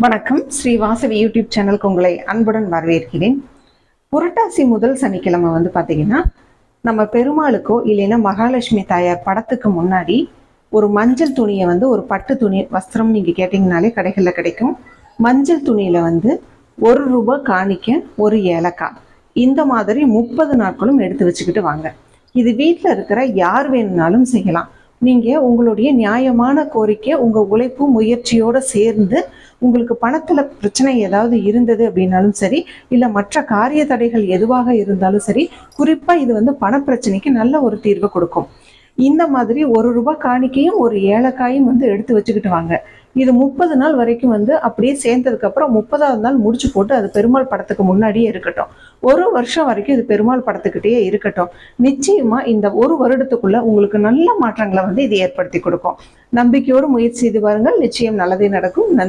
வணக்கம். ஸ்ரீ வாசவி யூடியூப் சேனலுக்கு உங்களை அன்புடன் வரவேற்கிறேன். புரட்டாசி முதல் சனிக்கிழமை பார்த்தீங்கன்னா நம்ம பெருமாளுக்கோ இல்லைன்னா மகாலட்சுமி தாயார் படத்துக்கு முன்னாடி ஒரு மஞ்சள் துணியை ஒரு பட்டு துணி வஸ்திரம் நீங்கள் கேட்டிங்கனாலே கடைகளில் கிடைக்கும். மஞ்சள் துணியில் 1 ரூபாய் காணிக்க, ஒரு ஏலக்காய், இந்த மாதிரி 30 நாட்களும் எடுத்து வச்சுக்கிட்டு வாங்க. இது வீட்டில் இருக்கிற யார் வேணும்னாலும் செய்யலாம். நீங்கள் உங்களுடைய நியாயமான கோரிக்கை உங்கள் உழைப்பு முயற்சியோடு சேர்ந்து உங்களுக்கு பணத்தில் பிரச்சனை ஏதாவது இருந்தது அப்படின்னாலும் சரி, இல்லை மற்ற காரிய தடைகள் எதுவாக இருந்தாலும் சரி, குறிப்பாக இது பணப்பிரச்சனைக்கு நல்ல ஒரு தீர்வை கொடுக்கும். இந்த மாதிரி 1 ரூபாய் காணிக்கையும் ஒரு ஏலக்காயும் எடுத்து வச்சுக்கிட்டு வாங்க. இது 30 நாள் வரைக்கும் அப்படியே சேர்ந்ததுக்கு அப்புறம் 30ஆவது நாள் முடிச்சு போட்டு அது பெருமாள் படத்துக்கு முன்னாடியே இருக்கட்டும். 1 வருஷம் வரைக்கும் இது பெருமாள் படத்துக்கிட்டே இருக்கட்டும். நிச்சயமா இந்த 1 வருடத்துக்குள்ள உங்களுக்கு நல்ல மாற்றங்களை இது ஏற்படுத்தி கொடுக்கும். நம்பிக்கையோடு முயற்சி செய்து பாருங்கள். நிச்சயம் நல்லதே நடக்கும். நன்றி.